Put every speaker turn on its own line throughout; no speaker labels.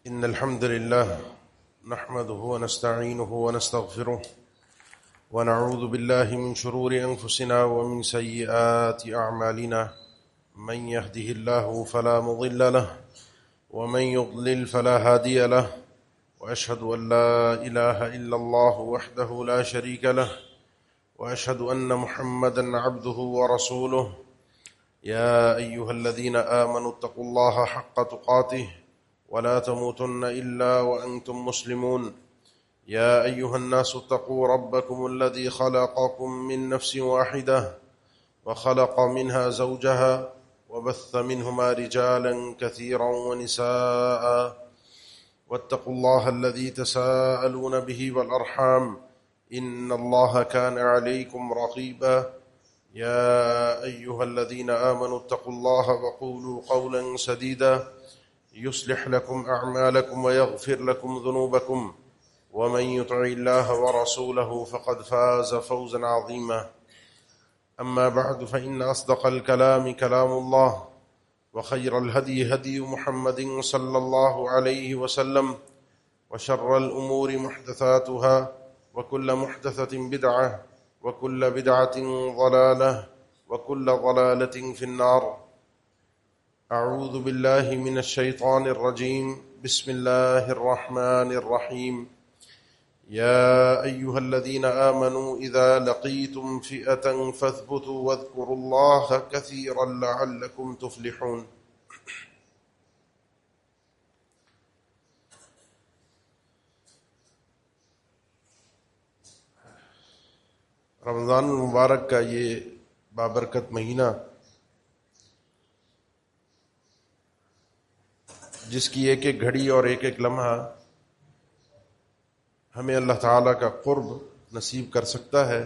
إن الحمد لله نحمده ونستعينه ونستغفره ونعوذ بالله من شرور أنفسنا ومن سيئات أعمالنا من يهده الله فلا مضل له ومن يضلل فلا هادي له وأشهد أن لا إله إلا الله وحده لا شريك له وأشهد أن محمدا عبده ورسوله يا أيها الذين آمنوا اتقوا الله حق تقاته ولا تموتن إلا وأنتم مسلمون يا أيها الناس اتقوا ربكم الذي خلقكم من نفس واحدة وخلق منها زوجها وبث منهما رجالا كثيرا ونساء واتقوا الله الذي تساءلون به والأرحام إن الله كان عليكم رقيبا يا أيها الذين آمنوا اتقوا الله وقولوا قولا سديدا يصلح لكم أعمالكم ويغفر لكم ذنوبكم ومن يطع الله ورسوله فقد فاز فوزا عظيما أما بعد فإن أصدق الكلام كلام الله وخير الهدي هدي محمد صلى الله عليه وسلم وشر الأمور محدثاتها وكل محدثة بدعة وكل بدعة ضلالة وكل ضلالة في النار أعوذ بالله من الشيطان الرجيم بسم الله الرحمن الرحيم يا أيها الذين آمنوا إذا لقيتم فئة فاثبتوا واذكروا الله كثيرا لعلكم تفلحون. رمضان المبارک کا یہ بابرکت مہینہ جس کی ایک ایک گھڑی اور ایک ایک لمحہ ہمیں اللہ تعالیٰ کا قرب نصیب کر سکتا ہے،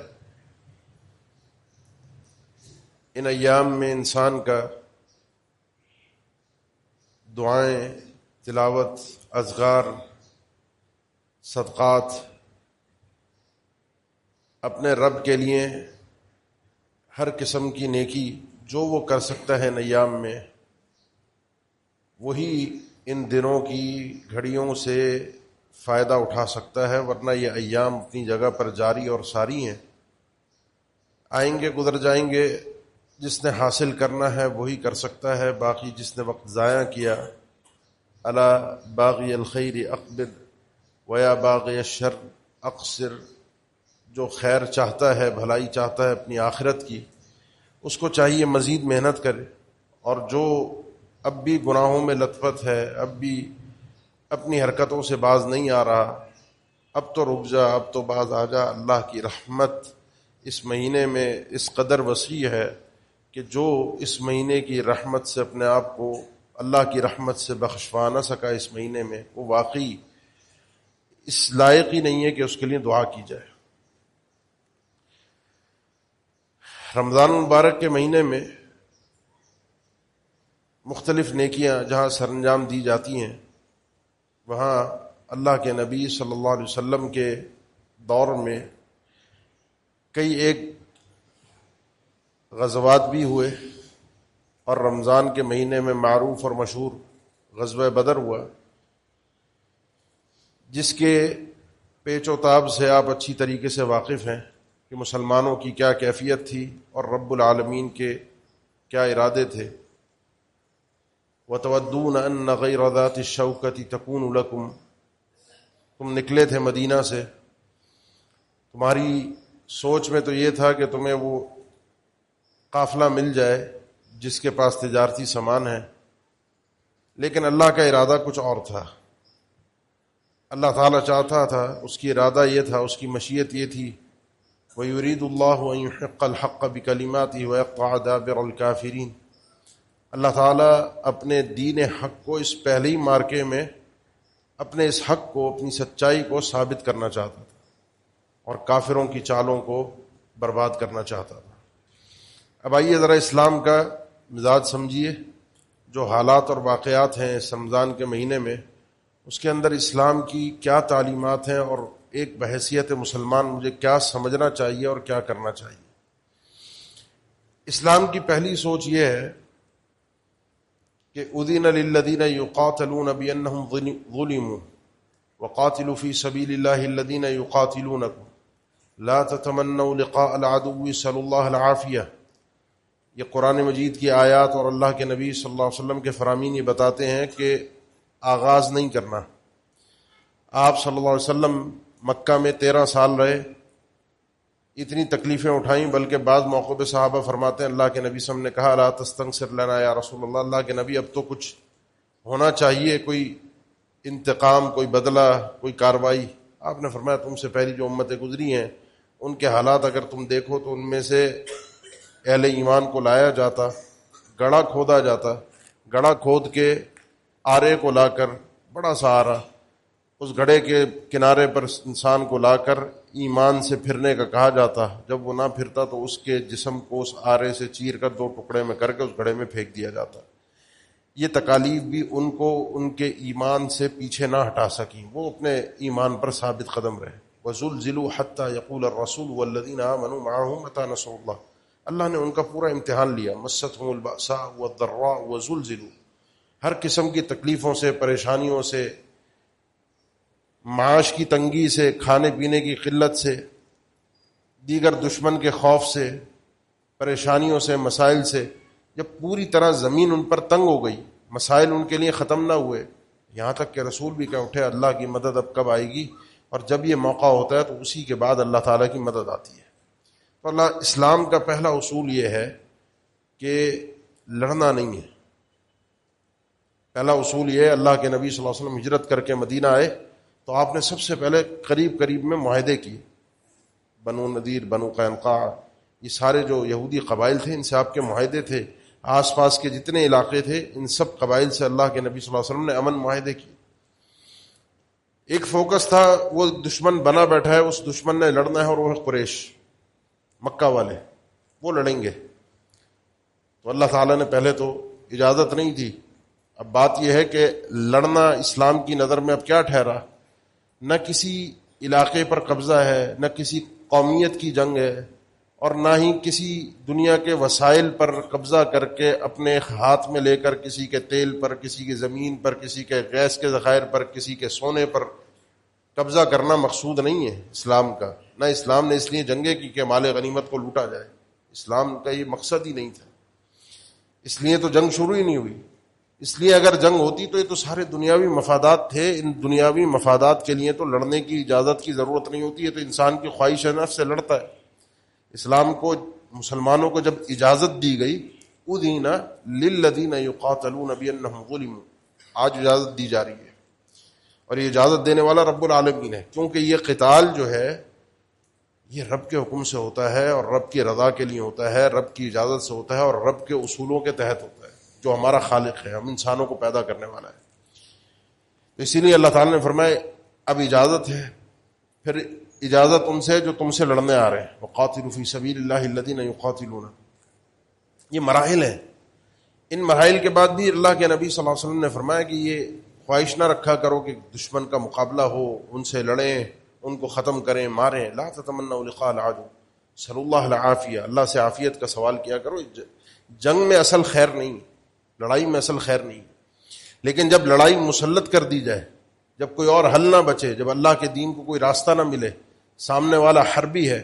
ان ایام میں انسان کا دعائیں، تلاوت، اذکار، صدقات اپنے رب کے لیے ہر قسم کی نیکی جو وہ کر سکتا ہے ان ایام میں، وہی ان دنوں کی گھڑیوں سے فائدہ اٹھا سکتا ہے، ورنہ یہ ایام اپنی جگہ پر جاری اور ساری ہیں، آئیں گے گزر جائیں گے، جس نے حاصل کرنا ہے وہی کر سکتا ہے، باقی جس نے وقت ضائع کیا، الا باغی الخیر اقبل ویا باغی الشر اقصر، جو خیر چاہتا ہے، بھلائی چاہتا ہے اپنی آخرت کی، اس کو چاہیے مزید محنت کرے، اور جو اب بھی گناہوں میں لت پت ہے، اب بھی اپنی حرکتوں سے باز نہیں آ رہا، اب تو رک جا، اب تو باز آ جا، اللہ کی رحمت اس مہینے میں اس قدر وسیع ہے کہ جو اس مہینے کی رحمت سے اپنے آپ کو اللہ کی رحمت سے بخشوا نہ سکا اس مہینے میں، وہ واقعی اس لائق ہی نہیں ہے کہ اس کے لیے دعا کی جائے۔ رمضان مبارک کے مہینے میں مختلف نیکیاں جہاں سر انجام دی جاتی ہیں، وہاں اللہ کے نبی صلی اللہ علیہ وسلم کے دور میں کئی ایک غزوات بھی ہوئے، اور رمضان کے مہینے میں معروف اور مشہور غزوہ بدر ہوا، جس کے پیچ و تاب سے آپ اچھی طریقے سے واقف ہیں کہ مسلمانوں کی کیا کیفیت تھی اور رب العالمین کے کیا ارادے تھے۔ وَتَوَدُّونَ أَنَّ غَيْرَ ذَاتِ الشَّوْكَةِ تَكُونُ لَكُمْ، تم نکلے تھے مدینہ سے، تمہاری سوچ میں تو یہ تھا کہ تمہیں وہ قافلہ مل جائے جس کے پاس تجارتی سامان ہے، لیکن اللہ کا ارادہ کچھ اور تھا، اللہ تعالیٰ چاہتا تھا، اس کی ارادہ یہ تھا، اس کی مشیت یہ تھی، وَيُرِيدُ اللَّهُ أَن يُحِقَّ الْحَقَّ بِكَلِمَاتِهِ وَيَقْطَعَ دَابِرَ الْكَافِرِينَ۔ اللہ تعالیٰ اپنے دین حق کو اس پہلے ہی مارکے میں اپنے اس حق کو، اپنی سچائی کو ثابت کرنا چاہتا تھا، اور کافروں کی چالوں کو برباد کرنا چاہتا تھا۔ اب آئیے ذرا اسلام کا مزاج سمجھیے، جو حالات اور واقعات ہیں اس رمضان کے مہینے میں، اس کے اندر اسلام کی کیا تعلیمات ہیں، اور ایک بحیثیت مسلمان مجھے کیا سمجھنا چاہیے اور کیا کرنا چاہیے۔ اسلام کی پہلی سوچ یہ ہے کہ اذن للذین یقاتلون بانہم ظلموا وقاتلوا فی سبیل اللہ الذین یقاتلونکم لا تتمنوا لقاء العدو صلی اللہ العافیہ. یہ قرآن مجید کی آیات اور اللہ کے نبی صلی اللہ علیہ وسلم کے فرامین یہ بتاتے ہیں کہ آغاز نہیں کرنا. آپ صلی اللہ علیہ وسلم مکہ میں 13 سال رہے، اتنی تکلیفیں اٹھائیں، بلکہ بعض موقع پہ صحابہ فرماتے ہیں اللہ کے نبی صلی اللہ علیہ وسلم نے کہا لا تستنصر لنا یا رسول اللہ، اللہ کے نبی اب تو کچھ ہونا چاہیے، کوئی انتقام، کوئی بدلہ، کوئی کاروائی. آپ نے فرمایا تم سے پہلی جو امتیں گزری ہیں ان کے حالات اگر تم دیکھو تو ان میں سے اہل ایمان کو لایا جاتا، گڑھا کھودا جاتا، گڑھا کھود کے آرے کو لا کر، بڑا سا آرا، اس گڑھے کے کنارے پر انسان کو لا کر ایمان سے پھرنے کا کہا جاتا. جب وہ نہ پھرتا تو اس کے جسم کو اس آرے سے چیر کر 2 ٹکڑے میں کر کے اس گڑھے میں پھینک دیا جاتا. یہ تکالیف بھی ان کو ان کے ایمان سے پیچھے نہ ہٹا سکیں، وہ اپنے ایمان پر ثابت قدم رہے. وَزُلْزِلُوا حَتَّى يَقُولَ الرَّسُولُ وَالَّذِينَ آمَنُوا مَعَهُ مَتَىٰ نَصْرُ اللَّهِ. اللہ نے ان کا پورا امتحان لیا. مَسَّتْهُمُ الْبَأْسَاءُ وَالضَّرَّاءُ وَزُلْزِلُوا. ہر قسم کی تکلیفوں سے، پریشانیوں سے، معاش کی تنگی سے، کھانے پینے کی قلت سے، دیگر دشمن کے خوف سے، پریشانیوں سے، مسائل سے، جب پوری طرح زمین ان پر تنگ ہو گئی، مسائل ان کے لیے ختم نہ ہوئے، یہاں تک کہ رسول بھی کہہ اٹھے اللہ کی مدد اب کب آئے گی، اور جب یہ موقع ہوتا ہے تو اسی کے بعد اللہ تعالیٰ کی مدد آتی ہے. تو اللہ اسلام کا پہلا اصول یہ ہے کہ لڑنا نہیں ہے. پہلا اصول یہ ہے، اللہ کے نبی صلی اللہ علیہ وسلم ہجرت کر کے مدینہ آئے تو آپ نے سب سے پہلے قریب میں معاہدے کیے. بنو نذیر، بنو قینقاع، یہ سارے جو یہودی قبائل تھے ان سے آپ کے معاہدے تھے. آس پاس کے جتنے علاقے تھے ان سب قبائل سے اللہ کے نبی صلی اللہ علیہ وسلم نے امن معاہدے کیے. ایک فوکس تھا، وہ دشمن بنا بیٹھا ہے، اس دشمن نے لڑنا ہے، اور وہ ہے قریش، مکہ والے، وہ لڑیں گے. تو اللہ تعالیٰ نے پہلے تو اجازت نہیں دی. اب بات یہ ہے کہ لڑنا اسلام کی نظر میں اب کیا ٹھہرا؟ نہ کسی علاقے پر قبضہ ہے، نہ کسی قومیت کی جنگ ہے، اور نہ ہی کسی دنیا کے وسائل پر قبضہ کر کے اپنے ہاتھ میں لے کر کسی کے تیل پر، کسی کی زمین پر، کسی کے گیس کے ذخائر پر، کسی کے سونے پر قبضہ کرنا مقصود نہیں ہے اسلام کا. نہ اسلام نے اس لیے جنگیں کی کہ مال غنیمت کو لوٹا جائے، اسلام کا یہ مقصد ہی نہیں تھا. اس لیے تو جنگ شروع ہی نہیں ہوئی. اس لیے اگر جنگ ہوتی تو یہ تو سارے دنیاوی مفادات تھے، ان دنیاوی مفادات کے لیے تو لڑنے کی اجازت کی ضرورت نہیں ہوتی ہے، تو انسان کی خواہش نفس سے لڑتا ہے. اسلام کو، مسلمانوں کو جب اجازت دی گئی، اذین للذین یقاتلون بانہم ظلموا، آج اجازت دی جا رہی ہے، اور یہ اجازت دینے والا رب العالمین ہے. کیونکہ یہ قتال جو ہے یہ رب کے حکم سے ہوتا ہے، اور رب کی رضا کے لیے ہوتا ہے، رب کی اجازت سے ہوتا ہے، اور رب کے اصولوں کے تحت ہوتا ہے، جو ہمارا خالق ہے، ہم انسانوں کو پیدا کرنے والا ہے. تو اسی لیے اللہ تعالیٰ نے فرمایا اب اجازت ہے. پھر اجازت ان سے جو تم سے لڑنے آ رہے ہیں، وقاتلوا فی سبیل اللہ الذین یقاتلون. یہ مراحل ہیں. ان مراحل کے بعد بھی اللہ کے نبی صلی اللہ علیہ وسلم نے فرمایا کہ یہ خواہش نہ رکھا کرو کہ دشمن کا مقابلہ ہو، ان سے لڑیں، ان کو ختم کریں، ماریں. لا تتمنوا لقاء العدو صلی اللہ العافیہ، اللہ سے عافیت کا سوال کیا کرو. جنگ میں اصل خیر نہیں، لڑائی میں اصل خیر نہیں. لیکن جب لڑائی مسلط کر دی جائے، جب کوئی اور حل نہ بچے، جب اللہ کے دین کو کوئی راستہ نہ ملے، سامنے والا حربی ہے،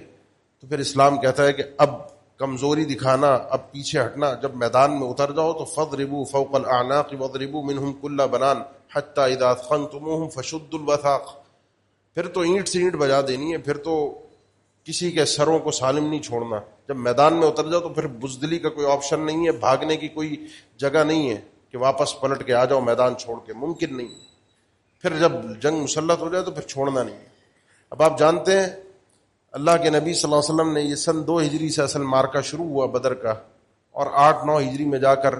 تو پھر اسلام کہتا ہے کہ اب کمزوری دکھانا، اب پیچھے ہٹنا. جب میدان میں اتر جاؤ تو فَاضْرِبُوا فَوْقَ الْأَعْنَاقِ وَاضْرِبُوا مِنْهُمْ كُلَّ بَنَانٍ حَتَّى إِذَا أَثْخَنْتُمُوهُمْ فَشُدُّوا الْوَثَاقَ. پھر تو اینٹ سے اینٹ بجا دینی ہے، پھر تو کسی کے سروں کو سالم نہیں چھوڑنا. جب میدان میں اتر جاؤ تو پھر بزدلی کا کوئی آپشن نہیں ہے، بھاگنے کی کوئی جگہ نہیں ہے کہ واپس پلٹ کے آ جاؤ میدان چھوڑ کے، ممکن نہیں. پھر جب جنگ مسلط ہو جائے تو پھر چھوڑنا نہیں ہے. اب آپ جانتے ہیں اللہ کے نبی صلی اللہ علیہ وسلم نے، یہ سن 2 ہجری سے اصل مارکہ شروع ہوا بدر کا، اور 8-9 ہجری میں جا کر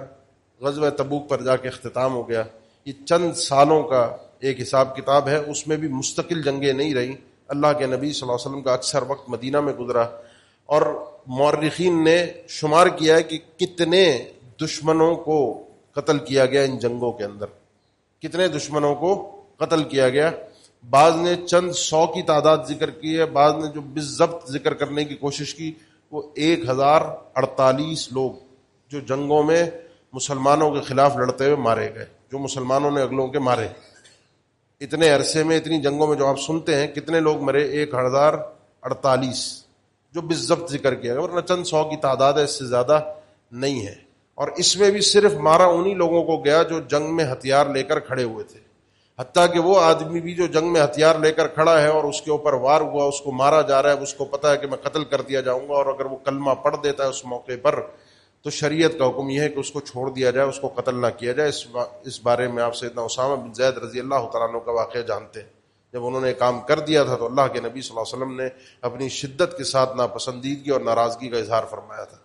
غزوہ تبوک پر جا کے اختتام ہو گیا. یہ چند سالوں کا ایک حساب کتاب ہے، اس میں بھی مستقل جنگیں نہیں رہیں. اللہ کے نبی صلی اللہ علیہ وسلم کا اکثر وقت مدینہ میں گزرا، اور مورخین نے شمار کیا ہے کہ کتنے دشمنوں کو قتل کیا گیا ان جنگوں کے اندر، کتنے دشمنوں کو قتل کیا گیا. بعض نے چند 100 کی تعداد ذکر کی ہے، بعض نے جو بالضبط ذکر کرنے کی کوشش کی وہ 1048 لوگ جو جنگوں میں مسلمانوں کے خلاف لڑتے ہوئے مارے گئے، جو مسلمانوں نے اگلوں کے مارے۔ اتنے عرصے میں اتنی جنگوں میں جو آپ سنتے ہیں کتنے لوگ مرے، 1048 جو بالضبط ذکر کیا گیا، ورنہ چند سو کی تعداد ہے، اس سے زیادہ نہیں ہے۔ اور اس میں بھی صرف مارا انہی لوگوں کو گیا جو جنگ میں ہتھیار لے کر کھڑے ہوئے تھے، حتیٰ کہ وہ آدمی بھی جو جنگ میں ہتھیار لے کر کھڑا ہے اور اس کے اوپر وار ہوا، اس کو مارا جا رہا ہے، اس کو پتا ہے کہ میں قتل کر دیا جاؤں گا، اور اگر وہ کلمہ پڑھ دیتا ہے اس موقع پر تو شریعت کا حکم یہ ہے کہ اس کو چھوڑ دیا جائے، اس کو قتل نہ کیا جائے۔ اس بارے میں آپ سیدنا اسامہ بن زید رضی اللہ تعالیٰ عنہ کا واقعہ جانتے ہیں۔ جب انہوں نے کام کر دیا تھا تو اللہ کے نبی صلی اللہ علیہ وسلم نے اپنی شدت کے ساتھ ناپسندیدگی اور ناراضگی کا اظہار فرمایا تھا،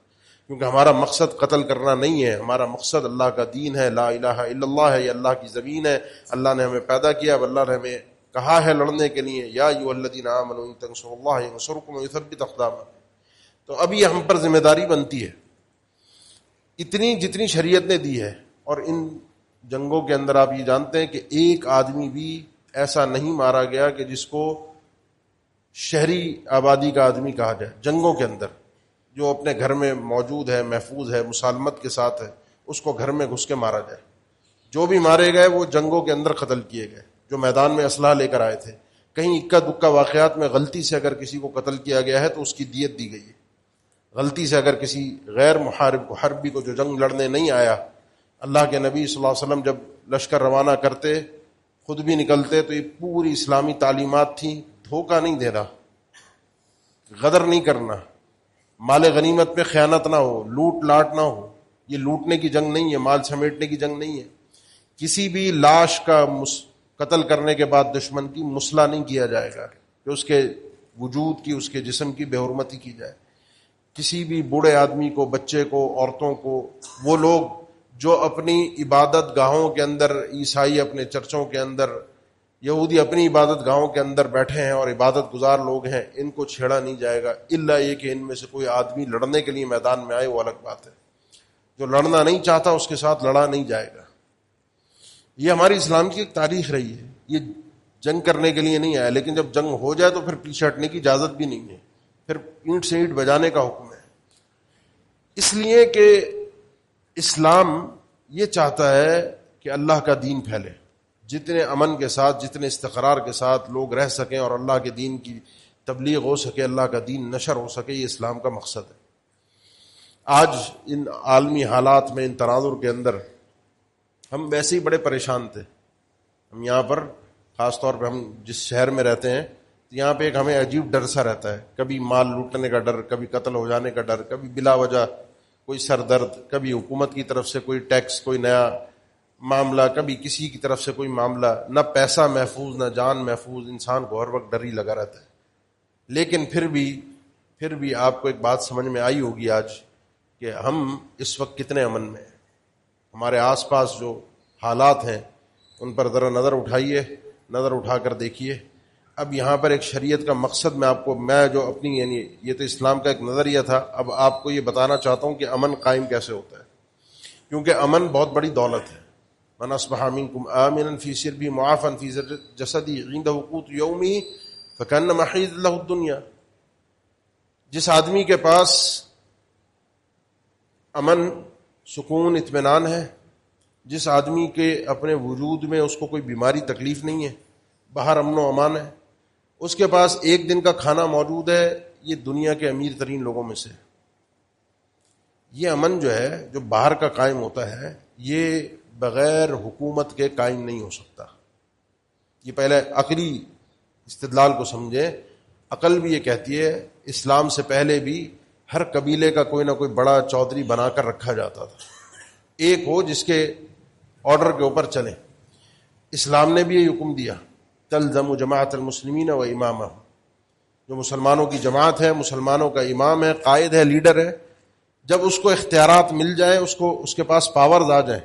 کیونکہ ہمارا مقصد قتل کرنا نہیں ہے، ہمارا مقصد اللہ کا دین ہے، لا الہ الا اللہ ہے، یہ اللہ کی زمین ہے، اللہ نے ہمیں پیدا کیا، اب اللہ نے ہمیں کہا ہے لڑنے کے لیے، یا ایھا الذین آمنوا ان تنصروا اللہ ینصرکم ویثبت اقدامکم۔ تو اب یہ ہم پر ذمہ داری بنتی ہے، اتنی جتنی شریعت نے دی ہے۔ اور ان جنگوں کے اندر آپ یہ جانتے ہیں کہ ایک آدمی بھی ایسا نہیں مارا گیا کہ جس کو شہری آبادی کا آدمی کہا جائے، جنگوں کے اندر جو اپنے گھر میں موجود ہے، محفوظ ہے، مسالمت کے ساتھ ہے، اس کو گھر میں گھس کے مارا جائے۔ جو بھی مارے گئے وہ جنگوں کے اندر قتل کیے گئے، جو میدان میں اسلحہ لے کر آئے تھے۔ کہیں اکا دکا واقعات میں غلطی سے اگر کسی کو قتل کیا گیا ہے تو اس کی دیت دی گئی ہے۔ غلطی سے اگر کسی غیر محارب کو، حربی کو جو جنگ لڑنے نہیں آیا، اللہ کے نبی صلی اللہ علیہ وسلم جب لشکر روانہ کرتے، خود بھی نکلتے، تو یہ پوری اسلامی تعلیمات تھیں، دھوکہ نہیں دینا، غدر نہیں کرنا، مال غنیمت پہ خیانت نہ ہو، لوٹ لاٹ نہ ہو۔ یہ لوٹنے کی جنگ نہیں ہے، مال سمیٹنے کی جنگ نہیں ہے۔ کسی بھی لاش کا قتل کرنے کے بعد دشمن کی مسلح نہیں کیا جائے گا کہ اس کے وجود کی، اس کے جسم کی بے حرمتی کی جائے۔ کسی بھی بوڑھے آدمی کو، بچے کو، عورتوں کو، وہ لوگ جو اپنی عبادت گاہوں کے اندر، عیسائی اپنے چرچوں کے اندر، یہودی اپنی عبادت گاہوں کے اندر بیٹھے ہیں اور عبادت گزار لوگ ہیں، ان کو چھیڑا نہیں جائے گا، الا یہ کہ ان میں سے کوئی آدمی لڑنے کے لیے میدان میں آئے، وہ الگ بات ہے۔ جو لڑنا نہیں چاہتا اس کے ساتھ لڑا نہیں جائے گا۔ یہ ہماری اسلام کی ایک تاریخ رہی ہے، یہ جنگ کرنے کے لیے نہیں آیا، لیکن جب جنگ ہو جائے تو پھر پیچھے ہٹنے کی اجازت بھی نہیں ہے، پھر اینٹ سے اینٹ بجانے کا حکم ہے۔ اس لیے کہ اسلام یہ چاہتا ہے کہ اللہ کا دین پھیلے، جتنے امن کے ساتھ، جتنے استقرار کے ساتھ لوگ رہ سکیں اور اللہ کے دین کی تبلیغ ہو سکے، اللہ کا دین نشر ہو سکے، یہ اسلام کا مقصد ہے۔ آج ان عالمی حالات میں، ان تناظر کے اندر ہم ویسے ہی بڑے پریشان تھے۔ ہم یہاں پر خاص طور پہ ہم جس شہر میں رہتے ہیں، یہاں پہ ایک ہمیں عجیب ڈر سا رہتا ہے، کبھی مال لوٹنے کا ڈر، کبھی قتل ہو جانے کا ڈر، کبھی بلا وجہ کوئی سر درد، کبھی حکومت کی طرف سے کوئی ٹیکس، کوئی نیا معاملہ، کبھی کسی کی طرف سے کوئی معاملہ، نہ پیسہ محفوظ نہ جان محفوظ، انسان کو ہر وقت ڈر ہی لگا رہتا ہے۔ لیکن پھر بھی آپ کو ایک بات سمجھ میں آئی ہوگی آج کہ ہم اس وقت کتنے امن میں ہیں۔ ہمارے آس پاس جو حالات ہیں ان پر ذرا نظر اٹھائیے، نظر اٹھا کر دیکھیے۔ اب یہاں پر ایک شریعت کا مقصد میں جو اپنی، یعنی یہ تو اسلام کا ایک نظریہ تھا، اب آپ کو یہ بتانا چاہتا ہوں کہ امن قائم کیسے ہوتا ہے، کیونکہ امن بہت بڑی دولت ہے۔ من اصبح منکم آمنا فی سربہ معافا فی جسدہ عند قوت یومہ فکأنما حیزت لہ الدنیا۔ جس آدمی کے پاس امن، سکون، اطمینان ہے، جس آدمی کے اپنے وجود میں اس کو کوئی بیماری تکلیف نہیں ہے، باہر امن و امان ہے، اس کے پاس ایک دن کا کھانا موجود ہے، یہ دنیا کے امیر ترین لوگوں میں سے۔ یہ امن جو ہے، جو باہر کا قائم ہوتا ہے، یہ بغیر حکومت کے قائم نہیں ہو سکتا۔ یہ پہلے عقلی استدلال کو سمجھیں۔ عقل بھی یہ کہتی ہے، اسلام سے پہلے بھی ہر قبیلے کا کوئی نہ کوئی بڑا چودھری بنا کر رکھا جاتا تھا، ایک ہو جس کے آرڈر کے اوپر چلے۔ اسلام نے بھی یہ حکم دیا، تلزم جماعت المسلمین و امامہم، جو مسلمانوں کی جماعت ہے، مسلمانوں کا امام ہے، قائد ہے، لیڈر ہے، جب اس کو اختیارات مل جائیں، اس کے پاس پاورز آ جائیں،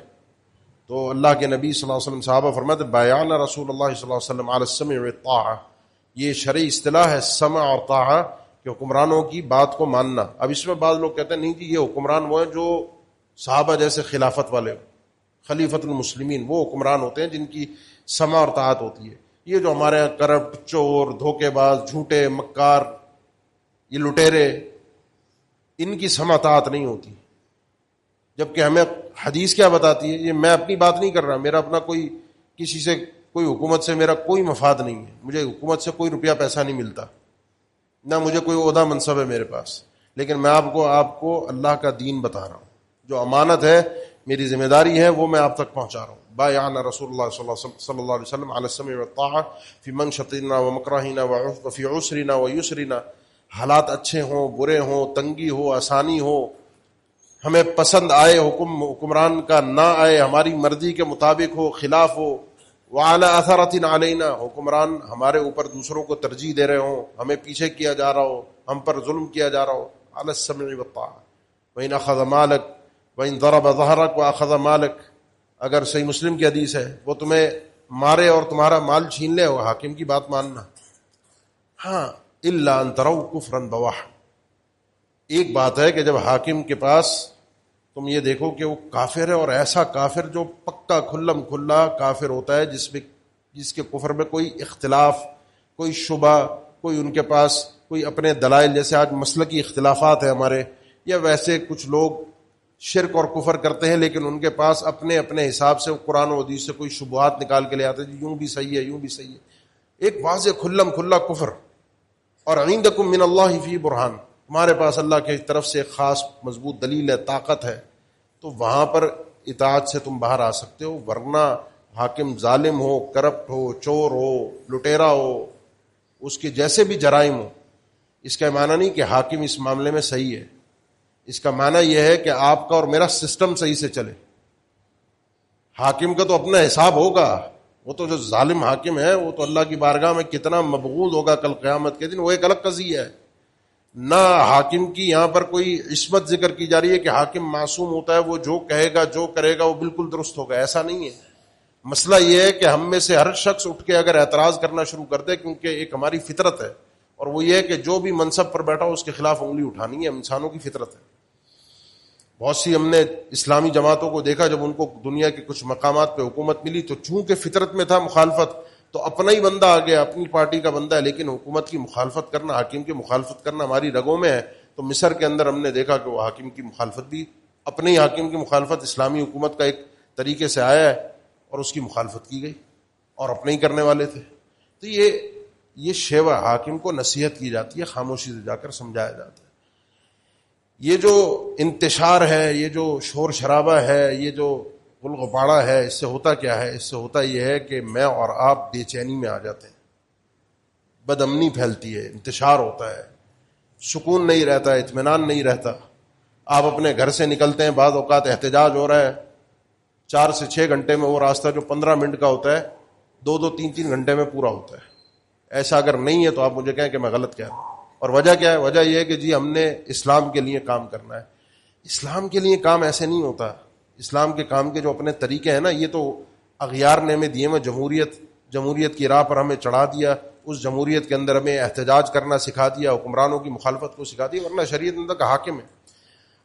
تو اللہ کے نبی صلی اللہ علیہ وسلم صحابہ فرماتے بایعنا رسول اللہ صلی اللہ علیہ وسلم علی السمع والطاعہ۔ یہ شرعی اصطلاح ہے، سمع اور طاعہ، کہ حکمرانوں کی بات کو ماننا۔ اب اس میں بعض لوگ کہتے ہیں نہیں جی، یہ حکمران وہ ہیں جو صحابہ جیسے خلافت والے، خلیفۃ المسلمین، وہ حکمران ہوتے ہیں جن کی سمع اور طاعت ہوتی ہے۔ یہ جو ہمارے یہاں کرپٹ، چور، دھوکے باز، جھوٹے، مکار، یہ لٹیرے، ان کی سمع طاعت نہیں ہوتی۔ جبکہ ہمیں حدیث کیا بتاتی ہے؟ یہ میں اپنی بات نہیں کر رہا، میرا اپنا کوئی کسی سے کوئی حکومت سے میرا کوئی مفاد نہیں ہے، مجھے حکومت سے کوئی روپیہ پیسہ نہیں ملتا، نہ مجھے کوئی عہدہ منصب ہے میرے پاس، لیکن میں آپ کو اللہ کا دین بتا رہا ہوں، جو امانت ہے میری ذمہ داری ہے وہ میں آپ تک پہنچا رہا ہوں. بایعنا رسول اللہ صلی اللہ علیہ وسلم علی السمع والطاعہ فی منشطنا ومکرہنا وفی عسرنا ویسرنا. حالات اچھے ہوں برے ہوں، تنگی ہو آسانی ہو، ہمیں پسند آئے حکمران کا، نہ آئے ہماری مرضی کے مطابق ہو، خلاف ہو، وعلی اثرۃ علینا، حکمران ہمارے اوپر دوسروں کو ترجیح دے رہے ہوں، ہمیں پیچھے کیا جا رہا ہو، ہم پر ظلم کیا جا رہا ہو، علی السمع والطاعہ. وإن أخذ مالك وإن ضرب ظهرك وأخذ مالك، اگر صحیح مسلم کی حدیث ہے، وہ تمہیں مارے اور تمہارا مال چھین لے، وہ حاکم کی بات ماننا. ہاں الا ان تروا كفرا بواح، ایک بات ہے کہ جب حاکم کے پاس تم یہ دیکھو کہ وہ کافر ہے، اور ایسا کافر جو پکا کھلم کھلا کافر ہوتا ہے، جس کے کفر میں کوئی اختلاف، کوئی شبہ، کوئی ان کے پاس کوئی اپنے دلائل، جیسے آج مسلکی اختلافات ہیں ہمارے، یا ویسے کچھ لوگ شرک اور کفر کرتے ہیں لیکن ان کے پاس اپنے اپنے حساب سے قرآن و حدیث سے کوئی شبہات نکال کے لے آتے ہیں، یوں بھی صحیح ہے یوں بھی صحیح ہے. ایک واضح کھلم کھلا کفر، اور عندکم من اللہ فی برہان، تمہارے پاس اللہ کی طرف سے ایک خاص مضبوط دلیل ہے، طاقت ہے، تو وہاں پر اطاعت سے تم باہر آ سکتے ہو. ورنہ حاکم ظالم ہو، کرپٹ ہو، چور ہو، لٹیرا ہو، اس کے جیسے بھی جرائم ہو، اس کا معنی نہیں کہ حاکم اس معاملے میں صحیح ہے، اس کا معنی یہ ہے کہ آپ کا اور میرا سسٹم صحیح سے چلے. حاکم کا تو اپنا حساب ہوگا، وہ تو جو ظالم حاکم ہے وہ تو اللہ کی بارگاہ میں کتنا مبغوض ہوگا کل قیامت کے دن، وہ ایک الگ قضیہ ہے. نہ حاکم کی یہاں پر کوئی عصمت ذکر کی جا رہی ہے کہ حاکم معصوم ہوتا ہے، وہ جو کہے گا جو کرے گا وہ بالکل درست ہوگا، ایسا نہیں ہے. مسئلہ یہ ہے کہ ہم میں سے ہر شخص اٹھ کے اگر اعتراض کرنا شروع کر دے، کیونکہ ایک ہماری فطرت ہے، اور وہ یہ ہے کہ جو بھی منصب پر بیٹھا ہو اس کے خلاف انگلی اٹھانی ہے، انسانوں کی فطرت ہے. بہت سی ہم نے اسلامی جماعتوں کو دیکھا، جب ان کو دنیا کے کچھ مقامات پہ حکومت ملی تو چونکہ فطرت میں تھا مخالفت، تو اپنا ہی بندہ آ گیا، اپنی پارٹی کا بندہ ہے، لیکن حکومت کی مخالفت کرنا، حاکم کی مخالفت کرنا ہماری رگوں میں ہے. تو مصر کے اندر ہم نے دیکھا کہ وہ حاکم کی مخالفت بھی، اپنے ہی حاکم کی مخالفت اسلامی حکومت کا ایک طریقے سے آیا ہے اور اس کی مخالفت کی گئی، اور اپنے ہی کرنے والے تھے. تو یہ شیوہ حاکم کو نصیحت کی جاتی ہے، خاموشی سے جا کر سمجھایا جاتا ہے. یہ جو انتشار ہے، یہ جو شور شرابہ ہے، یہ جو غلغباڑہ ہے، اس سے ہوتا کیا ہے؟ اس سے ہوتا یہ ہے کہ میں اور آپ بے چینی میں آ جاتے ہیں، بد امنی پھیلتی ہے، انتشار ہوتا ہے، سکون نہیں رہتا، اطمینان نہیں رہتا. آپ اپنے گھر سے نکلتے ہیں، بعض اوقات احتجاج ہو رہا ہے، 4 سے 6 گھنٹے میں وہ راستہ جو 15 منٹ کا ہوتا ہے 2-2 3-3 گھنٹے میں پورا ہوتا ہے. ایسا اگر نہیں ہے تو آپ مجھے کہیں کہ میں غلط کہہ رہا ہوں. اور وجہ کیا ہے؟ وجہ یہ ہے کہ جی ہم نے اسلام کے لیے کام کرنا ہے. اسلام کے لیے کام ایسے نہیں ہوتا. اسلام کے کام کے جو اپنے طریقے ہیں نا، یہ تو اغیار نے ہمیں دیے ہیں. جمہوریت کی راہ پر ہمیں چڑھا دیا، اس جمہوریت کے اندر ہمیں احتجاج کرنا سکھا دیا، حکمرانوں کی مخالفت کو سکھا دیا، ورنہ شریعت اندر کا حاکم ہے.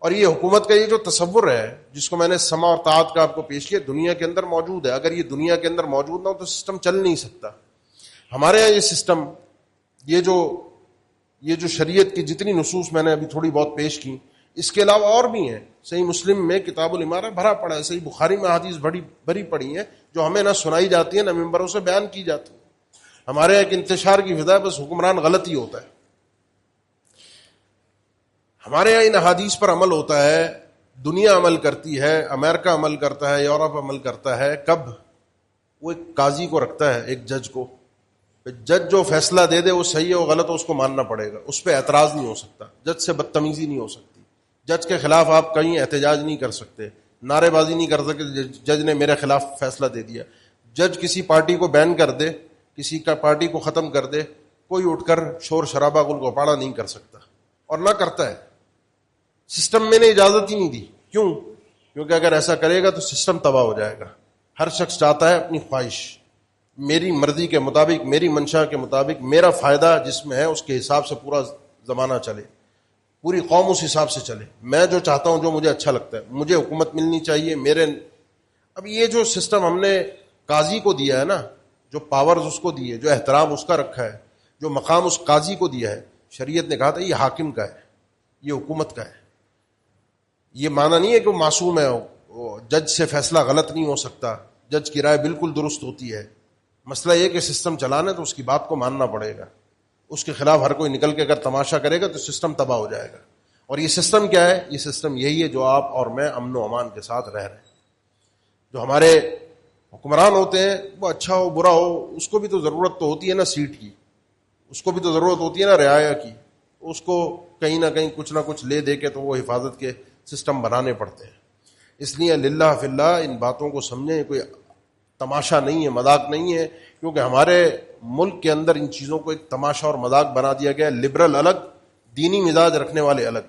اور یہ حکومت کا یہ جو تصور ہے، جس کو میں نے سمع اور طاعت کا آپ کو پیش کیا، دنیا کے اندر موجود ہے. اگر یہ دنیا کے اندر موجود نہ ہو تو سسٹم چل نہیں سکتا. ہمارے یہاں یہ سسٹم، یہ جو شریعت کی جتنی نصوص میں نے ابھی تھوڑی بہت پیش کی، اس کے علاوہ اور بھی ہیں. صحیح مسلم میں کتاب الامارہ بھرا پڑا ہے، صحیح بخاری میں حدیث بھری پڑی ہیں، جو ہمیں نہ سنائی جاتی ہیں نہ ممبروں سے بیان کی جاتی ہیں. ہمارے ایک انتشار کی فضا ہے، بس حکمران غلط ہی ہوتا ہے. ہمارے یہاں ان حدیث پر عمل ہوتا ہے، دنیا عمل کرتی ہے، امریکہ عمل کرتا ہے، یورپ عمل کرتا ہے. کب؟ وہ ایک قاضی کو رکھتا ہے، ایک جج کو. جج جو فیصلہ دے دے وہ صحیح ہے وہ غلط ہے، اس کو ماننا پڑے گا، اس پہ اعتراض نہیں ہو سکتا، جج سے بدتمیزی نہیں ہو سکتی، جج کے خلاف آپ کہیں احتجاج نہیں کر سکتے، نعرے بازی نہیں کر سکتے جج نے میرے خلاف فیصلہ دے دیا. جج کسی پارٹی کو بین کر دے، کسی کا پارٹی کو ختم کر دے، کوئی اٹھ کر شور شرابہ گلگوپاڑا نہیں کر سکتا، اور نہ کرتا ہے. سسٹم میں نے اجازت ہی نہیں دی. کیوں؟ کیونکہ اگر ایسا کرے گا تو سسٹم تباہ ہو جائے گا. ہر شخص چاہتا ہے اپنی خواہش، میری مرضی کے مطابق، میری منشا کے مطابق، میرا فائدہ جس میں ہے اس کے حساب سے پورا زمانہ چلے، پوری قوم اس حساب سے چلے. میں جو چاہتا ہوں، جو مجھے اچھا لگتا ہے، مجھے حکومت ملنی چاہیے میرے. اب یہ جو سسٹم ہم نے قاضی کو دیا ہے نا، جو پاورز اس کو دیے، جو احترام اس کا رکھا ہے، جو مقام اس قاضی کو دیا ہے، شریعت نے کہا تھا یہ حاکم کا ہے، یہ حکومت کا ہے. یہ معنی نہیں ہے کہ وہ معصوم ہے، جج سے فیصلہ غلط نہیں ہو سکتا، جج کی رائے بالکل درست ہوتی ہے. مسئلہ یہ کہ سسٹم چلانا ہے تو اس کی بات کو ماننا پڑے گا. اس کے خلاف ہر کوئی نکل کے اگر تماشا کرے گا تو سسٹم تباہ ہو جائے گا. اور یہ سسٹم کیا ہے؟ یہ سسٹم یہی ہے جو آپ اور میں امن و امان کے ساتھ رہ رہے ہیں. جو ہمارے حکمران ہوتے ہیں وہ اچھا ہو برا ہو، اس کو بھی تو ضرورت تو ہوتی ہے نا سیٹ کی، اس کو بھی تو ضرورت ہوتی ہے نا رعایا کی، اس کو کہیں نہ کہیں کچھ نہ کچھ لے دے کے تو وہ حفاظت کے سسٹم بنانے پڑتے ہیں. اس لیے للہ فی اللہ ان باتوں کو سمجھیں، کوئی تماشا نہیں ہے، مذاق نہیں ہے، کیونکہ ہمارے ملک کے اندر ان چیزوں کو ایک تماشا اور مذاق بنا دیا گیا ہے. لبرل الگ، دینی مزاج رکھنے والے الگ،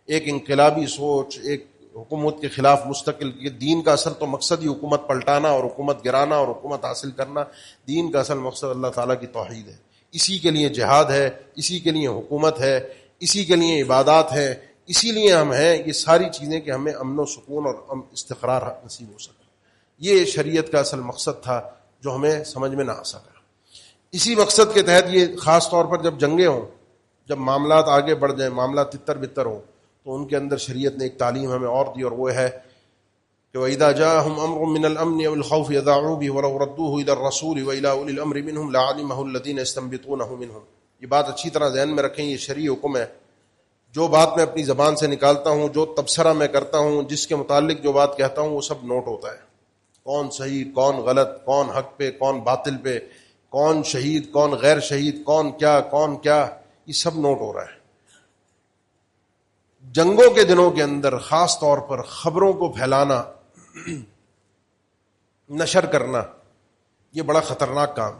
ایک انقلابی سوچ، ایک حکومت کے خلاف مستقل. دین کا اصل تو مقصد ہی حکومت پلٹانا اور حکومت گرانا اور حکومت حاصل کرنا. دین کا اصل مقصد اللہ تعالیٰ کی توحید ہے. اسی کے لیے جہاد ہے، اسی کے لیے حکومت ہے، اسی کے لیے عبادات ہے، اسی لیے ہم ہیں. یہ ساری چیزیں کہ ہمیں امن و سکون اور استقرار نصیب ہو سکے. یہ شریعت کا اصل مقصد تھا جو ہمیں سمجھ میں نہ آ سکا. اسی مقصد کے تحت یہ خاص طور پر جب جنگیں ہوں، جب معاملات آگے بڑھ جائیں، معاملات تتر بتر ہوں، تو ان کے اندر شریعت نے ایک تعلیم ہمیں اور دی، اور وہ ہے کہ وَإِذَا جَاءَهُمْ أَمْرٌ مِّنَ الْأَمْنِ أَوِ الْخَوْفِ إِذَاعُوا بِهِ وَلَوْ رَدُّوهُ إِلَى الرَّسُولِ وَإِلَى أُولِي الْأَمْرِ مِنْهُمْ لَعَلِمَهُ الَّذِينَ يَسْتَنبِطُونَهُ مِنْهُمْ. یہ بات اچھی طرح ذہن میں رکھیں، یہ شرعی حکم ہے. جو بات میں اپنی زبان سے نکالتا ہوں، جو تبصرہ میں کرتا ہوں، جس کے متعلق جو بات کہتا ہوں، وہ سب نوٹ ہوتا ہے. کون صحیح، کون غلط، کون حق پہ، کون باطل پہ، کون شہید، کون غیر شہید، کون کیا، یہ سب نوٹ ہو رہا ہے. جنگوں کے دنوں کے اندر خاص طور پر خبروں کو پھیلانا، نشر کرنا، یہ بڑا خطرناک کام.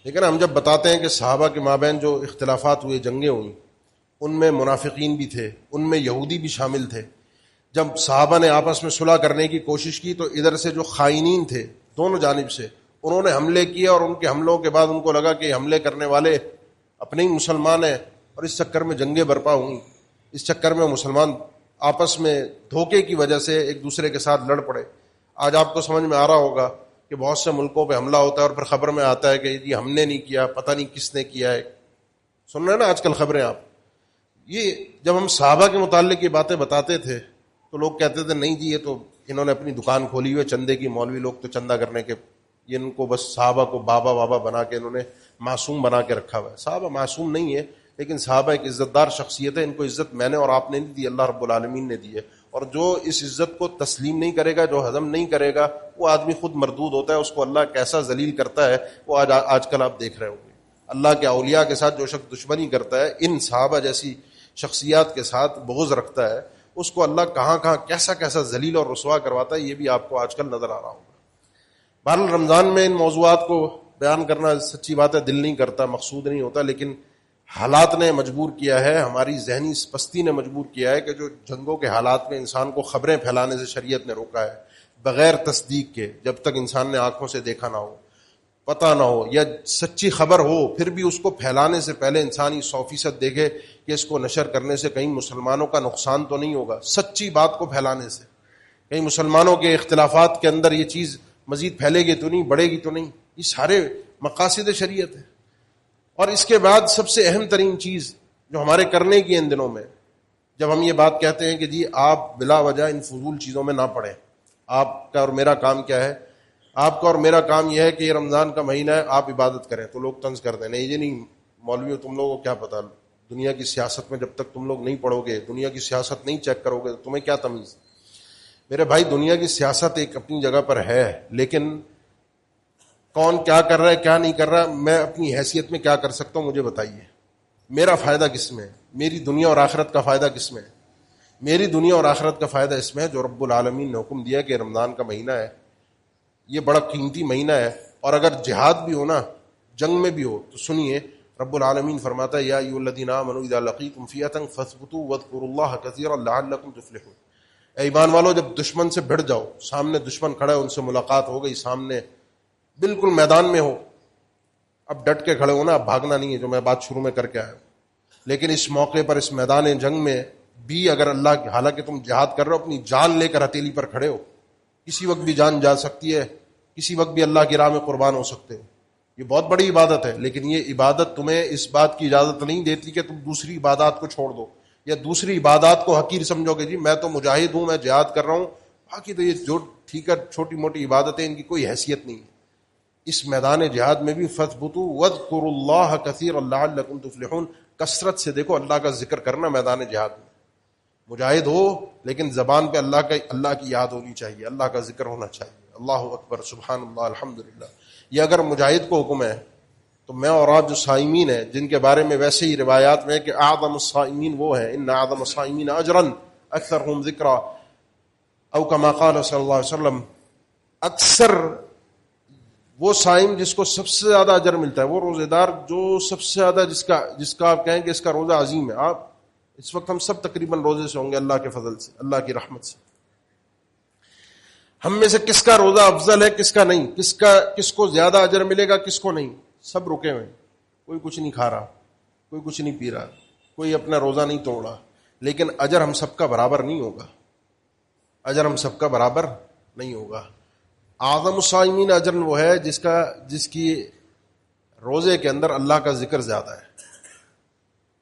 لیکن ہم جب بتاتے ہیں کہ صحابہ کے مابین جو اختلافات ہوئے، جنگیں ہوئیں، ان میں منافقین بھی تھے، ان میں یہودی بھی شامل تھے. جب صحابہ نے آپس میں صلح کرنے کی کوشش کی تو ادھر سے جو خائنین تھے دونوں جانب سے، انہوں نے حملے کیے، اور ان کے حملوں کے بعد ان کو لگا کہ حملے کرنے والے اپنے ہی مسلمان ہیں، اور اس چکر میں جنگیں برپا ہوئیں. اس چکر میں مسلمان آپس میں دھوکے کی وجہ سے ایک دوسرے کے ساتھ لڑ پڑے. آج آپ کو سمجھ میں آ رہا ہوگا کہ بہت سے ملکوں پہ حملہ ہوتا ہے اور پھر خبر میں آتا ہے کہ یہ ہم نے نہیں کیا، پتہ نہیں کس نے کیا ہے. سن رہے ہیں نا آج کل خبریں آپ. یہ جب ہم صحابہ کے متعلق یہ باتیں بتاتے تھے تو لوگ کہتے تھے نہیں جی یہ تو انہوں نے اپنی دکان کھولی ہوئی ہے چندے کی، مولوی لوگ تو چندہ کرنے کے، یہ ان کو بس صحابہ کو بابا بنا کے انہوں نے معصوم بنا کے رکھا ہوا ہے. صحابہ معصوم نہیں ہے، لیکن صحابہ ایک عزت دار شخصیت ہے. ان کو عزت میں نے اور آپ نے نہیں دی، اللہ رب العالمین نے دی ہے. اور جو اس عزت کو تسلیم نہیں کرے گا، جو ہضم نہیں کرے گا، وہ آدمی خود مردود ہوتا ہے. اس کو اللہ کیسا ذلیل کرتا ہے وہ آج کل آپ دیکھ رہے ہوں گے. اللہ کے اولیاء کے ساتھ جو شخص دشمنی کرتا ہے، ان صحابہ جیسی شخصیات کے ساتھ بغض رکھتا ہے، اس کو اللہ کہاں کیسا ذلیل اور رسوا کرواتا ہے، یہ بھی آپ کو آج کل نظر آ رہا ہوگا. بہرحال رمضان میں ان موضوعات کو بیان کرنا سچی بات ہے دل نہیں کرتا، مقصود نہیں ہوتا، لیکن حالات نے مجبور کیا ہے، ہماری ذہنی پستی نے مجبور کیا ہے کہ جو جنگوں کے حالات میں انسان کو خبریں پھیلانے سے شریعت نے روکا ہے بغیر تصدیق کے. جب تک انسان نے آنکھوں سے دیکھا نہ ہو، پتہ نہ ہو، یا سچی خبر ہو پھر بھی اس کو پھیلانے سے پہلے انسان 100% دیکھے کہ اس کو نشر کرنے سے کہیں مسلمانوں کا نقصان تو نہیں ہوگا. سچی بات کو پھیلانے سے کہیں مسلمانوں کے اختلافات کے اندر یہ چیز مزید پھیلے گی تو نہیں، بڑھے گی تو نہیں. یہ سارے مقاصد شریعت ہے. اور اس کے بعد سب سے اہم ترین چیز جو ہمارے کرنے کی ان دنوں میں، جب ہم یہ بات کہتے ہیں کہ جی آپ بلا وجہ ان فضول چیزوں میں نہ پڑیں، آپ کا اور میرا کام کیا ہے؟ آپ کا اور میرا کام یہ ہے کہ یہ رمضان کا مہینہ ہے، آپ عبادت کریں. تو لوگ طنز کرتے ہیں نہیں جی نہیں مولویوں تم لوگوں کو کیا پتا، دنیا کی سیاست میں جب تک تم لوگ نہیں پڑھو گے، دنیا کی سیاست نہیں چیک کرو گے، تمہیں کیا تمیز. میرے بھائی دنیا کی سیاست ایک اپنی جگہ پر ہے، لیکن کون کیا کر رہا ہے کیا نہیں کر رہا، میں اپنی حیثیت میں کیا کر سکتا ہوں مجھے بتائیے. میرا فائدہ کس میں ہے؟ میری دنیا اور آخرت کا فائدہ کس میں ہے؟ میری دنیا اور آخرت کا فائدہ اس میں ہے جو رب العالمین نے حکم دیا کہ رمضان کا مہینہ ہے، یہ بڑا قیمتی مہینہ ہے. اور اگر جہاد بھی ہو نا، جنگ میں بھی ہو، تو سنیے رب العالمین فرماتا ہے یا ایھا الذین آمنوا اذا لقیتم فئۃ فاثبتوا واذکروا اللہ کثیرا لعلکم تفلحون. اے ایمان والو جب دشمن سے بھڑ جاؤ، سامنے دشمن کھڑا ہے، ان سے ملاقات ہو گئی، سامنے بالکل میدان میں ہو، اب ڈٹ کے کھڑے ہو نا، اب بھاگنا نہیں ہے جو میں بات شروع میں کر کے آیا ہوں. لیکن اس موقع پر، اس میدان جنگ میں بھی اگر اللہ، حالانکہ تم جہاد کر رہے ہو، اپنی جان لے کر ہتھیلی پر کھڑے ہو، کسی وقت بھی جان جا سکتی ہے، کسی وقت بھی اللہ کی راہ میں قربان ہو سکتے ہو. یہ بہت بڑی عبادت ہے، لیکن یہ عبادت تمہیں اس بات کی اجازت نہیں دیتی کہ تم دوسری عبادات کو چھوڑ دو. یا دوسری عبادات کو حقیر سمجھو گے، جی میں تو مجاہد ہوں، میں جہاد کر رہا ہوں، باقی تو یہ جو ٹھیک ہے چھوٹی موٹی عبادتیں ان کی کوئی حیثیت نہیں ہے. اس میدان جہاد میں بھی فَاثْبُتُوا وَاذْكُرُوا اللَّهَ كَثِيرًا لَعَلَّكُمْ تُفْلِحُونَ، کثرت سے دیکھو اللہ کا ذکر کرنا میدان جہاد میں. مجاہد ہو لیکن زبان پہ اللہ کی یاد ہونی چاہیے، اللہ کا ذکر ہونا چاہیے، اللہ اکبر، سبحان اللہ، الحمدللہ. یہ اگر مجاہد کو حکم ہے تو میں اور آپ جو صائمین ہیں، جن کے بارے میں ویسے ہی روایات میں ہے کہ اعظم الصائمین وہ ہیں، ان اعظم الصائمین اجرا اکثرهم ذکرا، او کما قال صلی اللہ علیہ وسلم، اکثر وہ صائم جس کو سب سے زیادہ اجر ملتا ہے، وہ روزے دار جو سب سے زیادہ جس کا آپ کہیں کہ اس کا روزہ عظیم ہے. آپ اس وقت ہم سب تقریباً روزے سے ہوں گے اللہ کے فضل سے، اللہ کی رحمت سے. ہم میں سے کس کا روزہ افضل ہے، کس کا نہیں، کس کو زیادہ اجر ملے گا، کس کو نہیں، سب رکے ہوئے. کوئی کچھ نہیں کھا رہا، کوئی کچھ نہیں پی رہا، کوئی اپنا روزہ نہیں توڑ رہا، لیکن اجر ہم سب کا برابر نہیں ہوگا، اجر ہم سب کا برابر نہیں ہوگا. اعظم الصائمین اجر وہ ہے جس کی روزے کے اندر اللہ کا ذکر زیادہ ہے.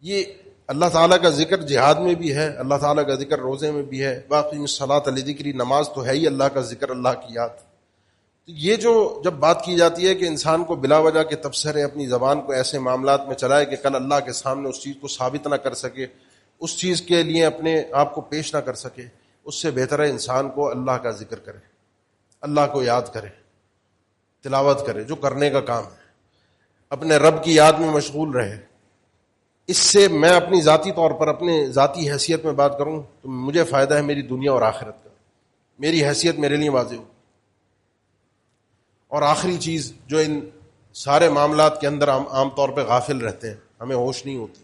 یہ اللہ تعالیٰ کا ذکر جہاد میں بھی ہے، اللہ تعالیٰ کا ذکر روزے میں بھی ہے. باقی الصلاۃ لذکری، نماز تو ہے ہی اللہ کا ذکر، اللہ کی یاد. تو یہ جو جب بات کی جاتی ہے کہ انسان کو بلا وجہ کے تبصرے اپنی زبان کو ایسے معاملات میں چلائے کہ کل اللہ کے سامنے اس چیز کو ثابت نہ کر سکے، اس چیز کے لیے اپنے آپ کو پیش نہ کر سکے، اس سے بہتر ہے انسان کو اللہ کا ذکر کرے، اللہ کو یاد کرے، تلاوت کرے، جو کرنے کا کام ہے، اپنے رب کی یاد میں مشغول رہے. اس سے میں اپنی ذاتی طور پر، اپنے ذاتی حیثیت میں بات کروں تو مجھے فائدہ ہے میری دنیا اور آخرت کا. میری حیثیت میرے لیے واضح ہو. اور آخری چیز جو ان سارے معاملات کے اندر ہم عام طور پہ غافل رہتے ہیں، ہمیں ہوش نہیں ہوتی،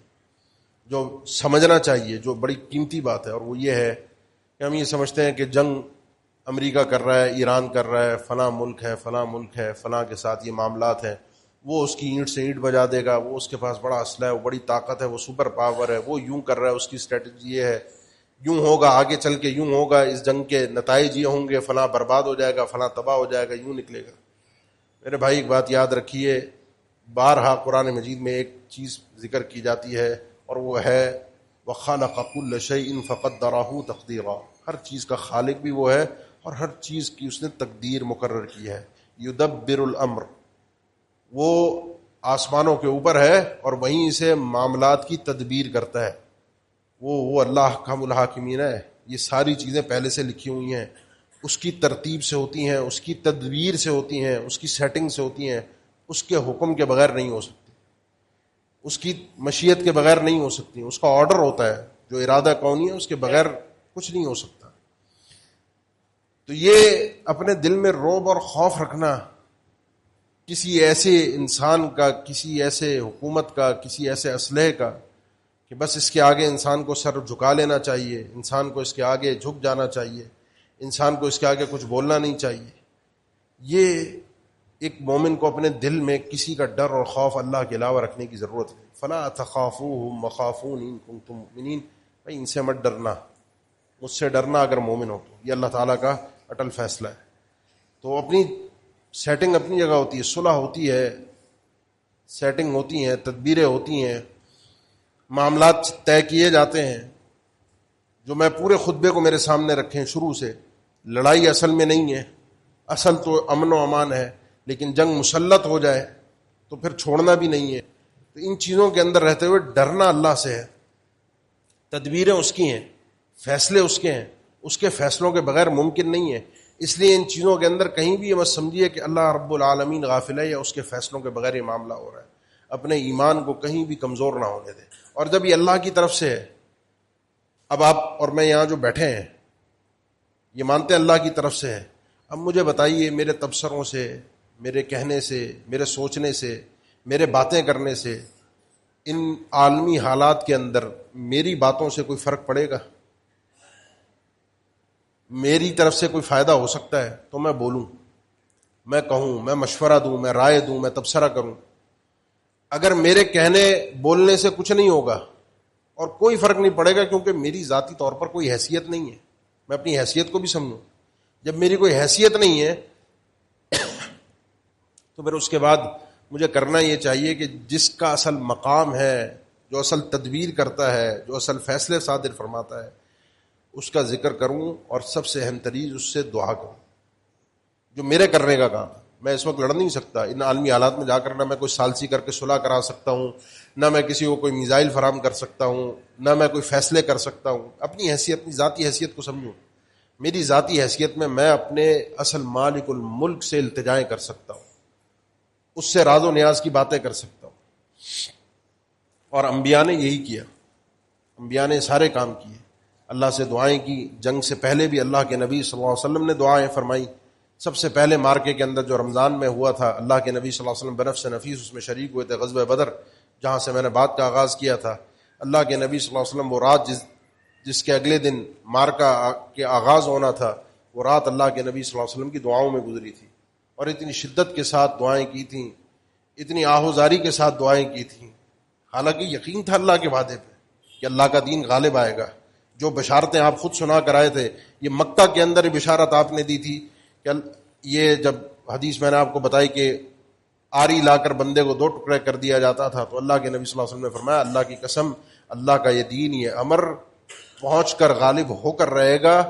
جو سمجھنا چاہیے، جو بڑی قیمتی بات ہے، اور وہ یہ ہے کہ ہم یہ سمجھتے ہیں کہ جنگ امریکہ کر رہا ہے، ایران کر رہا ہے، فلاں ملک ہے، فلاں ملک ہے، فلاں کے ساتھ یہ معاملات ہیں، وہ اس کی اینٹ سے اینٹ بجا دے گا، وہ اس کے پاس بڑا اسلحہ ہے، وہ بڑی طاقت ہے، وہ سپر پاور ہے، وہ یوں کر رہا ہے، اس کی اسٹریٹجی یہ ہے، یوں ہوگا، آگے چل کے یوں ہوگا، اس جنگ کے نتائج یہ ہوں گے، فلاں برباد ہو جائے گا، فلاں تباہ ہو جائے گا، یوں نکلے گا. میرے بھائی ایک بات یاد رکھیے، بارہا قرآن مجید میں ایک چیز ذکر کی جاتی ہے، اور وہ ہے وَخَلَقَ كُلَّ شَيْءٍ فَقَدَّرَهُ تَقْدِيرًا. ہر چیز کا خالق بھی وہ ہے اور ہر چیز کی اس نے تقدیر مقرر کی ہے. يُدَبِّرُ الْأَمْرِ، وہ آسمانوں کے اوپر ہے اور وہیں سے معاملات کی تدبیر کرتا ہے. وہ اللہ احکم الحاکمین ہے. یہ ساری چیزیں پہلے سے لکھی ہوئی ہیں، اس کی ترتیب سے ہوتی ہیں، اس کی تدبیر سے ہوتی ہیں، اس کی سیٹنگ سے ہوتی ہیں. اس کے حکم کے بغیر نہیں ہو سکتی، اس کی مشیت کے بغیر نہیں ہو سکتی. اس کا آرڈر ہوتا ہے، جو ارادہ کونی ہے، اس کے بغیر کچھ نہیں ہو سکتا. تو یہ اپنے دل میں رعب اور خوف رکھنا کسی ایسے انسان کا، کسی ایسے حکومت کا، کسی ایسے اسلحے کا کہ بس اس کے آگے انسان کو سر جھکا لینا چاہیے، انسان کو اس کے آگے جھک جانا چاہیے، انسان کو اس کے آگے کچھ بولنا نہیں چاہیے، یہ ایک مومن کو اپنے دل میں کسی کا ڈر اور خوف اللہ کے علاوہ رکھنے کی ضرورت ہے. فَلَا تَخَافُوهُمْ وَخَافُونِ إِن كُنتُم مُؤْمِنِينَ. بھائی ان سے مت ڈرنا، مجھ سے ڈرنا اگر مومن ہو تو. یہ اللہ تعالیٰ کا اٹل فیصلہ ہے. تو اپنی سیٹنگ اپنی جگہ ہوتی ہے، صلح ہوتی ہے، سیٹنگ ہوتی ہیں، تدبیریں ہوتی ہیں، معاملات طے کیے جاتے ہیں. جو میں پورے خطبے کو میرے سامنے رکھیں شروع سے، لڑائی اصل میں نہیں ہے، اصل تو امن و امان ہے، لیکن جنگ مسلط ہو جائے تو پھر چھوڑنا بھی نہیں ہے. تو ان چیزوں کے اندر رہتے ہوئے ڈرنا اللہ سے ہے. تدبیریں اس کی ہیں، فیصلے اس کے ہیں، اس کے فیصلوں کے بغیر ممکن نہیں ہے. اس لیے ان چیزوں کے اندر کہیں بھی یہ مت سمجھیے کہ اللہ رب العالمین غافل ہے یا اس کے فیصلوں کے بغیر یہ معاملہ ہو رہا ہے. اپنے ایمان کو کہیں بھی کمزور نہ ہونے دیں. اور جب یہ اللہ کی طرف سے ہے، اب آپ اور میں یہاں جو بیٹھے ہیں یہ مانتے ہیں اللہ کی طرف سے ہے. اب مجھے بتائیے، میرے تبصروں سے، میرے کہنے سے، میرے سوچنے سے، میرے باتیں کرنے سے ان عالمی حالات کے اندر میری باتوں سے کوئی فرق پڑے گا؟ میری طرف سے کوئی فائدہ ہو سکتا ہے تو میں بولوں، میں کہوں، میں مشورہ دوں، میں رائے دوں، میں تبصرہ کروں. اگر میرے کہنے بولنے سے کچھ نہیں ہوگا اور کوئی فرق نہیں پڑے گا، کیونکہ میری ذاتی طور پر کوئی حیثیت نہیں ہے. میں اپنی حیثیت کو بھی سمجھوں. جب میری کوئی حیثیت نہیں ہے تو پھر اس کے بعد مجھے کرنا یہ چاہیے کہ جس کا اصل مقام ہے، جو اصل تدبیر کرتا ہے، جو اصل فیصلے صادر فرماتا ہے، اس کا ذکر کروں اور سب سے اہم ترین اس سے دعا کروں، جو میرے کرنے کا کام ہے۔ میں اس وقت لڑ نہیں سکتا ان عالمی حالات میں جا کر، نہ میں کوئی ثالثی کر کے صلح کرا سکتا ہوں، نہ میں کسی کو کوئی میزائل فراہم کر سکتا ہوں، نہ میں کوئی فیصلے کر سکتا ہوں۔ اپنی حیثیت، اپنی ذاتی حیثیت کو سمجھوں۔ میری ذاتی حیثیت میں اپنے اصل مالک الملک سے التجائیں کر سکتا ہوں، اس سے راز و نیاز کی باتیں کر سکتا ہوں۔ اور انبیاء نے یہی کیا، انبیاء نے سارے کام کیے، اللہ سے دعائیں کی۔ جنگ سے پہلے بھی اللہ کے نبی صلی اللہ علیہ وسلم نے دعائیں فرمائی۔ سب سے پہلے مارکے کے اندر جو رمضان میں ہوا تھا، اللہ کے نبی صلی اللہ علیہ وسلم بنفس نفیس اس میں شریک ہوئے تھے، غزوہ بدر، جہاں سے میں نے بات کا آغاز کیا تھا۔ اللہ کے نبی صلی اللہ علیہ وسلم وہ رات جس کے اگلے دن مارکا کے آغاز ہونا تھا، وہ رات اللہ کے نبی صلی اللہ علیہ وسلم کی دعاؤں میں گزری تھی، اور اتنی شدت کے ساتھ دعائیں کی تھیں، اتنی آہوزاری کے ساتھ دعائیں کی تھیں، حالانکہ یقین تھا اللہ کے وعدے پہ کہ اللہ کا دین غالب آئے گا۔ جو بشارتیں آپ خود سنا کر آئے تھے، یہ مکہ کے اندر بشارت آپ نے دی تھی کہ یہ جب حدیث میں نے آپ کو بتائی کہ آری لا کر بندے کو 2 ٹکڑے کر دیا جاتا تھا، تو اللہ کے نبی صلی اللہ علیہ وسلم نے فرمایا اللہ کی قسم، اللہ کا یہ دین، یہ امر پہنچ کر غالب ہو کر رہے گا۔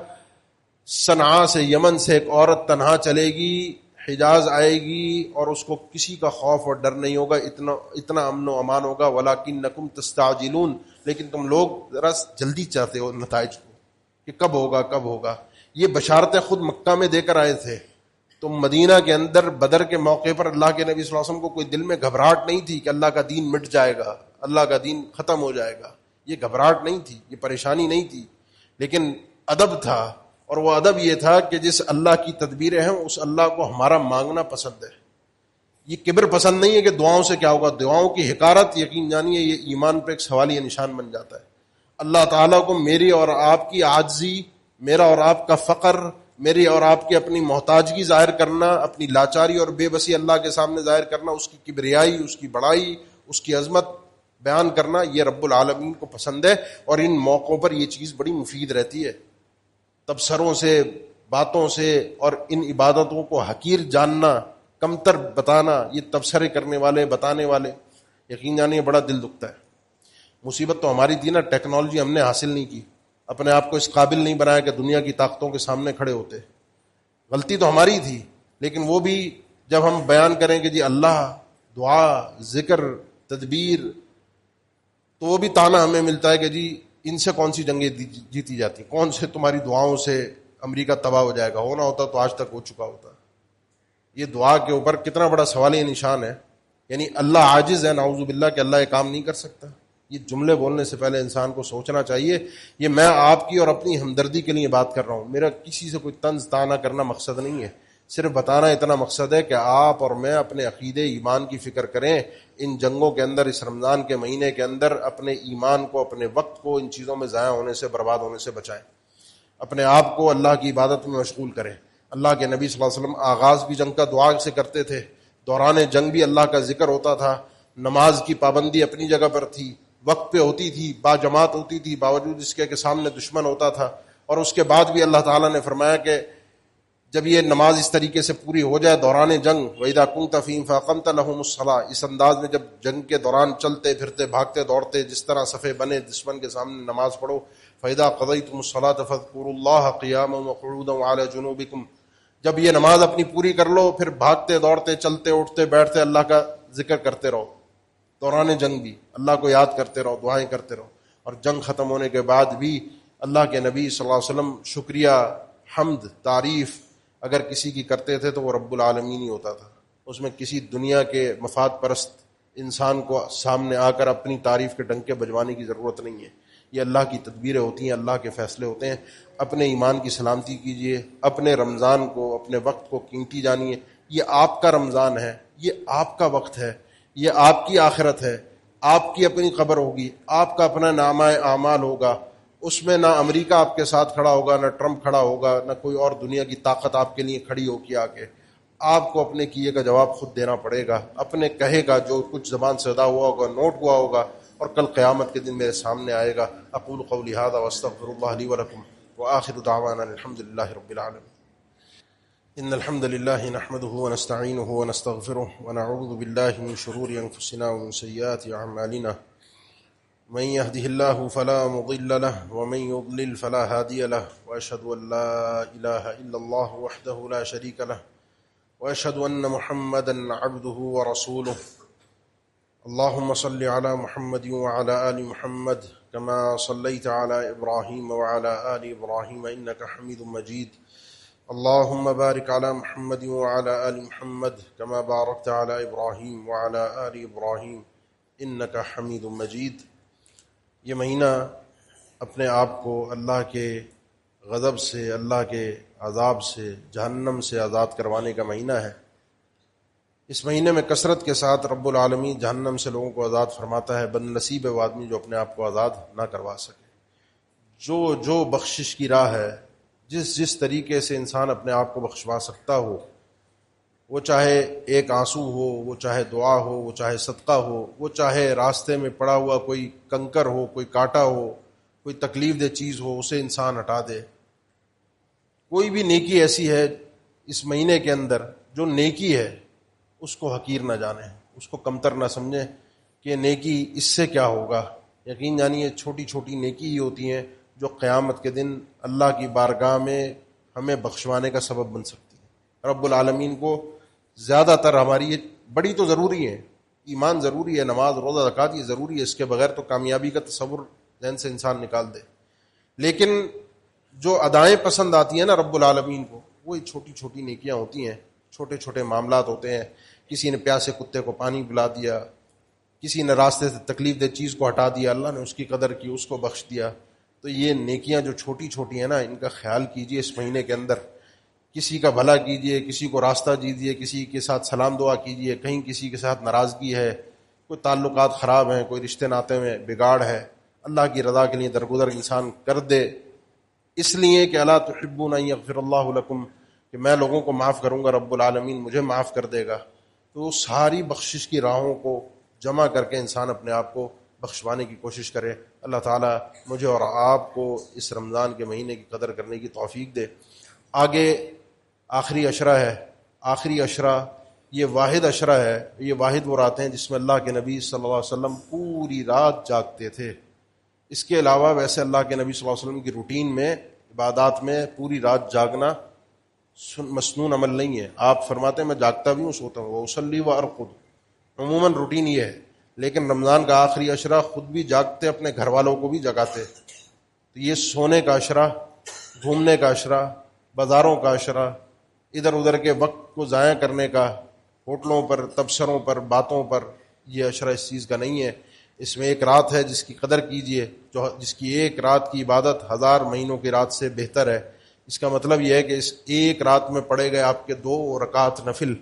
صنعاء سے، یمن سے ایک عورت تنہا چلے گی، حجاز آئے گی، اور اس کو کسی کا خوف اور ڈر نہیں ہوگا، اتنا امن و امان ہوگا۔ وَلَكِنَّكُمْ تَسْتَعْجِلُونَ، لیکن تم لوگ ذرا جلدی چاہتے ہو نتائج کو کہ کب ہوگا کب ہوگا۔ یہ بشارتیں خود مکہ میں دے کر آئے تھے، تو مدینہ کے اندر بدر کے موقع پر اللہ کے نبی صلی اللہ علیہ وسلم کو کوئی دل میں گھبراہٹ نہیں تھی کہ اللہ کا دین مٹ جائے گا، اللہ کا دین ختم ہو جائے گا۔ یہ گھبراہٹ نہیں تھی، یہ پریشانی نہیں تھی، لیکن ادب تھا، اور وہ ادب یہ تھا کہ جس اللہ کی تدبیریں ہیں اس اللہ کو ہمارا مانگنا پسند ہے۔ یہ کبر پسند نہیں ہے کہ دعاؤں سے کیا ہوگا، دعاؤں کی حقارت یقین جانیے یہ ایمان پہ ایک سوالیہ نشان بن جاتا ہے۔ اللہ تعالیٰ کو میری اور آپ کی عاجزی، میرا اور آپ کا فقر، میری اور آپ کی اپنی محتاجگی ظاہر کرنا، اپنی لاچاری اور بے بسی اللہ کے سامنے ظاہر کرنا، اس کی کبریائی، اس کی بڑائی، اس کی عظمت بیان کرنا، یہ رب العالمین کو پسند ہے، اور ان موقعوں پر یہ چیز بڑی مفید رہتی ہے۔ تبصروں سے، باتوں سے، اور ان عبادتوں کو حقیر جاننا، کمتر بتانا، یہ تبصرے کرنے والے، بتانے والے، یقین جانیے بڑا دل دکھتا ہے۔ مصیبت تو ہماری تھی نا، ٹیکنالوجی ہم نے حاصل نہیں کی، اپنے آپ کو اس قابل نہیں بنایا کہ دنیا کی طاقتوں کے سامنے کھڑے ہوتے۔ غلطی تو ہماری تھی، لیکن وہ بھی جب ہم بیان کریں کہ جی اللہ، دعا، ذکر، تدبیر، تو وہ بھی تانا ہمیں ملتا ہے کہ جی ان سے کون سی جنگیں جیتی جاتی، کون سے تمہاری دعاؤں سے امریکہ تباہ ہو جائے گا، ہونا ہوتا تو آج تک ہو چکا ہوتا۔ یہ دعا کے اوپر کتنا بڑا سوالیہ نشان ہے، یعنی اللہ عاجز ہے، نعوذ باللہ، کہ اللہ یہ کام نہیں کر سکتا۔ یہ جملے بولنے سے پہلے انسان کو سوچنا چاہیے۔ یہ میں آپ کی اور اپنی ہمدردی کے لیے بات کر رہا ہوں، میرا کسی سے کوئی طنز طعنہ کرنا مقصد نہیں ہے، صرف بتانا اتنا مقصد ہے کہ آپ اور میں اپنے عقیدے ایمان کی فکر کریں، ان جنگوں کے اندر، اس رمضان کے مہینے کے اندر اپنے ایمان کو، اپنے وقت کو ان چیزوں میں ضائع ہونے سے، برباد ہونے سے بچائیں، اپنے آپ کو اللہ کی عبادت میں مشغول کریں۔ اللہ کے نبی صلی اللہ علیہ وسلم آغاز بھی جنگ کا دعا سے کرتے تھے، دوران جنگ بھی اللہ کا ذکر ہوتا تھا، نماز کی پابندی اپنی جگہ پر تھی، وقت پہ ہوتی تھی، با جماعت ہوتی تھی، باوجود اس کے کہ سامنے دشمن ہوتا تھا۔ اور اس کے بعد بھی اللہ تعالیٰ نے فرمایا کہ جب یہ نماز اس طریقے سے پوری ہو جائے دوران جنگ، وَإِذَا كُنْتَ فِيهِمْ فَأَقَمْتَ لَهُمُ الصَّلَاةَ، اس انداز میں جب جنگ کے دوران چلتے پھرتے، بھاگتے دوڑتے، جس طرح صفے بنے دشمن کے سامنے نماز پڑھو، فَإِذَا قَضَيْتُمُ الصَّلَاةَ فَاذْكُرُوا اللَّهَ قِيَامًا وَقُعُودًا وَعَلَى جُنُوبِكُمْ، جب یہ نماز اپنی پوری کر لو، پھر بھاگتے دوڑتے، چلتے اٹھتے بیٹھتے اللہ کا ذکر کرتے رہو، دوران جنگ بھی اللہ کو یاد کرتے رہو، دعائیں کرتے رہو۔ اور جنگ ختم ہونے کے بعد بھی اللہ کے نبی صلی اللہ علیہ وسلم شکریہ، حمد، تعریف اگر کسی کی کرتے تھے تو وہ رب العالمین ہی ہوتا تھا۔ اس میں کسی دنیا کے مفاد پرست انسان کو سامنے آ کر اپنی تعریف کے ڈنکے بجوانے کی ضرورت نہیں ہے۔ یہ اللہ کی تدبیریں ہوتی ہیں، اللہ کے فیصلے ہوتے ہیں۔ اپنے ایمان کی سلامتی کیجئے، اپنے رمضان کو، اپنے وقت کو قیمتی جانیے۔ یہ آپ کا رمضان ہے، یہ آپ کا وقت ہے، یہ آپ کی آخرت ہے، آپ کی اپنی قبر ہوگی، آپ کا اپنا نامہ اعمال ہوگا، اس میں نہ امریکہ آپ کے ساتھ کھڑا ہوگا، نہ ٹرمپ کھڑا ہوگا، نہ کوئی اور دنیا کی طاقت آپ کے لیے کھڑی ہوگی آ کے۔ آپ کو اپنے کیے کا جواب خود دینا پڑے گا، اپنے کہے گا جو کچھ زبان سے ادا ہوا ہوگا، نوٹ ہوا ہوگا، اور کل قیامت کے دن میرے سامنے آئے گا۔ اقول قولی ھذا واستغفر اللہ لی ولکم وآخر دعوانا الحمد للہ رب العالمین۔ ان الحمد لله نحمده ونستعينه ونستغفره ونعوذ بالله من شرور انفسنا ومن سيئات اعمالنا من يهده الله فلا مضل له ومن يضلل فلا هادي له وأشهد أن لا إله إلا الله وحده لا شريك له وأشهد أن محمدا عبده ورسوله اللهم صل على محمد وعلى آل محمد كما صليت على إبراهيم وعلى آل إبراهيم إنك حميد مجيد اللهم بارك على محمد وعلى آل محمد كما باركت على إبراهيم وعلى آل إبراهيم إنك حميد مجيد۔ یہ مہینہ اپنے آپ کو اللہ کے غضب سے، اللہ کے عذاب سے، جہنم سے آزاد کروانے کا مہینہ ہے۔ اس مہینے میں کثرت کے ساتھ رب العالمین جہنم سے لوگوں کو آزاد فرماتا ہے۔ بد نصیب ہے وہ آدمی جو اپنے آپ کو آزاد نہ کروا سکے۔ جو بخشش کی راہ ہے، جس طریقے سے انسان اپنے آپ کو بخشوا سکتا ہو، وہ چاہے ایک آنسو ہو، وہ چاہے دعا ہو، وہ چاہے صدقہ ہو، وہ چاہے راستے میں پڑا ہوا کوئی کنکر ہو، کوئی کانٹا ہو، کوئی تکلیف دہ چیز ہو، اسے انسان ہٹا دے۔ کوئی بھی نیکی ایسی ہے اس مہینے کے اندر جو نیکی ہے، اس کو حقیر نہ جانے، اس کو کمتر نہ سمجھیں کہ نیکی اس سے کیا ہوگا۔ یقین جانیے چھوٹی چھوٹی نیکی ہی ہوتی ہیں جو قیامت کے دن اللہ کی بارگاہ میں ہمیں بخشوانے کا سبب بن سکتی ہے۔ رب العالمین کو زیادہ تر ہماری یہ بڑی تو ضروری ہے، ایمان ضروری ہے، نماز روزہ زکوٰۃ یہ ضروری ہے، اس کے بغیر تو کامیابی کا تصور ذہن سے انسان نکال دے، لیکن جو ادائیں پسند آتی ہیں نا رب العالمین کو، وہ چھوٹی چھوٹی نیکیاں ہوتی ہیں، چھوٹے چھوٹے معاملات ہوتے ہیں۔ کسی نے پیاسے کتے کو پانی پلا دیا، کسی نے راستے سے تکلیف دہ چیز کو ہٹا دیا، اللہ نے اس کی قدر کی، اس کو بخش دیا۔ تو یہ نیکیاں جو چھوٹی چھوٹی ہیں نا، ان کا خیال کیجئے اس مہینے کے اندر۔ کسی کا بھلا کیجئے، کسی کو راستہ دیجئے، کسی کے ساتھ سلام دعا کیجئے۔ کہیں کسی کے ساتھ ناراضگی ہے، کوئی تعلقات خراب ہیں، کوئی رشتے ناطے میں بگاڑ ہے، اللہ کی رضا کے لیے درگزر انسان کر دے، اس لیے کہ الا تحبون ان یغفر اللہ لکم، کہ میں لوگوں کو معاف کروں گا، رب العالمین مجھے معاف کر دے گا۔ تو ساری بخشش کی راہوں کو جمع کر کے انسان اپنے آپ کو بخشوانے کی کوشش کرے۔ اللہ تعالیٰ مجھے اور آپ کو اس رمضان کے مہینے کی قدر کرنے کی توفیق دے۔ آگے آخری عشرہ ہے۔ آخری عشرہ یہ واحد عشرہ ہے، یہ واحد وہ راتیں ہیں جس میں اللہ کے نبی صلی اللہ علیہ وسلم پوری رات جاگتے تھے۔ اس کے علاوہ ویسے اللہ کے نبی صلی اللہ علیہ وسلم کی روٹین میں، عبادات میں پوری رات جاگنا مسنون عمل نہیں ہے۔ آپ فرماتے ہیں میں جاگتا بھی ہوں، سوتا ہوں، وأصلی وأرقد، عموماً روٹین یہ ہے، لیکن رمضان کا آخری عشرہ خود بھی جاگتے، اپنے گھر والوں کو بھی جگاتے۔ تو یہ سونے کا عشرہ، گھومنے کا عشرہ، بازاروں کا عشرہ، ادھر ادھر کے وقت کو ضائع کرنے کا، ہوٹلوں پر، تبصروں پر، باتوں پر، یہ عشرہ اس چیز کا نہیں ہے۔ اس میں ایک رات ہے جس کی قدر کیجئے، جس کی ایک رات کی عبادت 1000 مہینوں کی رات سے بہتر ہے۔ اس کا مطلب یہ ہے کہ اس ایک رات میں پڑھے گئے آپ کے 2 رکعت نفل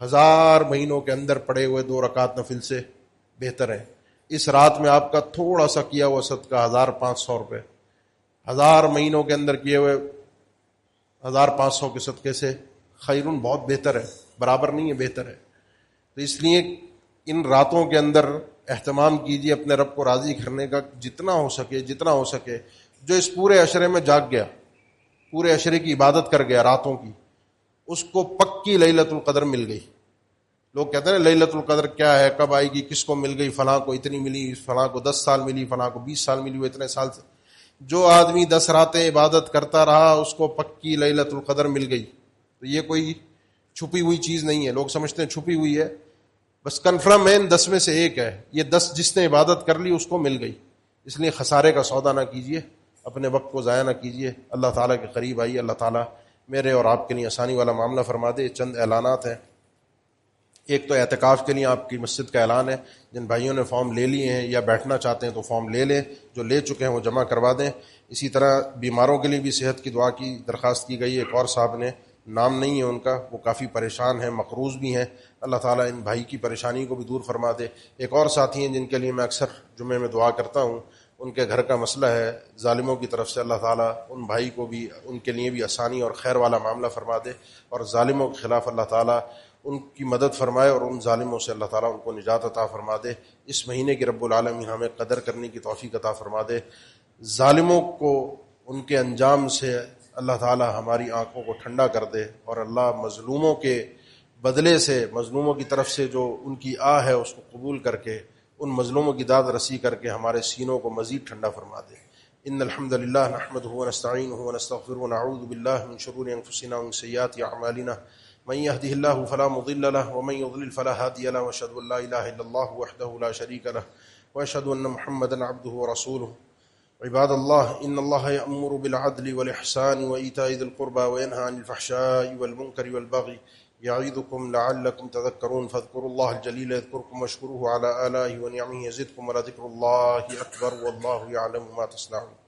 1000 مہینوں کے اندر پڑے ہوئے 2 رکعت نفل سے بہتر ہے۔ اس رات میں آپ کا تھوڑا سا کیا ہوا صدقہ 1500 روپے 1000 مہینوں کے اندر کیے ہوئے 1500 کے صدقے سے خیرون بہت بہتر ہے، برابر نہیں ہے، بہتر ہے۔ تو اس لیے ان راتوں کے اندر اہتمام کیجیے اپنے رب کو راضی کرنے کا، جتنا ہو سکے۔ جو اس پورے عشرے میں جاگ گیا، پورے عشرے کی عبادت کر گیا راتوں کی، اس کو پکی لیلۃ القدر مل گئی۔ لوگ کہتے ہیں لیلۃ القدر کیا ہے، کب آئے گی، کس کو مل گئی، فلاں کو اتنی ملی، فلاں کو 10 سال ملی، فلاں کو 20 سال ملی، وہ اتنے سال سے۔ جو آدمی 10 راتیں عبادت کرتا رہا اس کو پکی لیلۃ القدر مل گئی۔ تو یہ کوئی چھپی ہوئی چیز نہیں ہے، لوگ سمجھتے ہیں چھپی ہوئی ہے، بس کنفرم ہے 10 میں سے ایک ہے، یہ 10 جس نے عبادت کر لی اس کو مل گئی۔ اس لیے خسارے کا سودا نہ کیجیے، اپنے وقت کو ضائع نہ کیجیے، اللہ تعالیٰ کے قریب آئیے۔ اللہ تعالیٰ میرے اور آپ کے لیے آسانی والا معاملہ فرما دے۔ چند اعلانات ہیں۔ ایک تو اعتکاف کے لیے آپ کی مسجد کا اعلان ہے، جن بھائیوں نے فارم لے لیے ہیں یا بیٹھنا چاہتے ہیں تو فارم لے لیں، جو لے چکے ہیں وہ جمع کروا دیں۔ اسی طرح بیماروں کے لیے بھی صحت کی دعا کی درخواست کی گئی ہے۔ ایک اور صاحب نے، نام نہیں ہے ان کا، وہ کافی پریشان ہیں، مقروض بھی ہیں، اللہ تعالیٰ ان بھائی کی پریشانی کو بھی دور فرما دے۔ ایک اور ساتھی ہیں جن کے لیے میں اکثر جمعے میں دعا کرتا ہوں، ان کے گھر کا مسئلہ ہے ظالموں کی طرف سے، اللہ تعالیٰ ان بھائی کو بھی، ان کے لیے بھی آسانی اور خیر والا معاملہ فرما دے، اور ظالموں کے خلاف اللہ تعالیٰ ان کی مدد فرمائے، اور ان ظالموں سے اللہ تعالیٰ ان کو نجات عطا فرما دے۔ اس مہینے کی رب العالمین ہمیں قدر کرنے کی توفیق عطا فرما دے۔ ظالموں کو ان کے انجام سے اللہ تعالیٰ ہماری آنکھوں کو ٹھنڈا کر دے، اور اللہ مظلوموں کے بدلے سے، مظلوموں کی طرف سے جو ان کی آہ ہے اس کو قبول کر کے ان مظلوموں کی داد رسی کر کے ہمارے سینوں کو مزید ٹھنڈا فرما دے۔ ان الحمد للہ نحمده ونستعینه ونستغفره ونعوذ باللہ من شرور انفسنا ومن سیئات اعمالنا من يهده الله فلا مضل له ومن يضلل فلا هادي له واشهد ان لا اله الا الله وحده لا شريك له واشهد ان محمدا عبده ورسوله۔ عباد الله ان الله يأمر بالعدل والإحسان وإيتاء ذي القربى وينهى عن الفحشاء والمنكر والبغي يعظكم لعلكم تذكرون فاذكروا الله الجليل يذكركم واشكروه على آلائه ونعمه يزدكم ولذكر الله أكبر والله يعلم ما تصنعون۔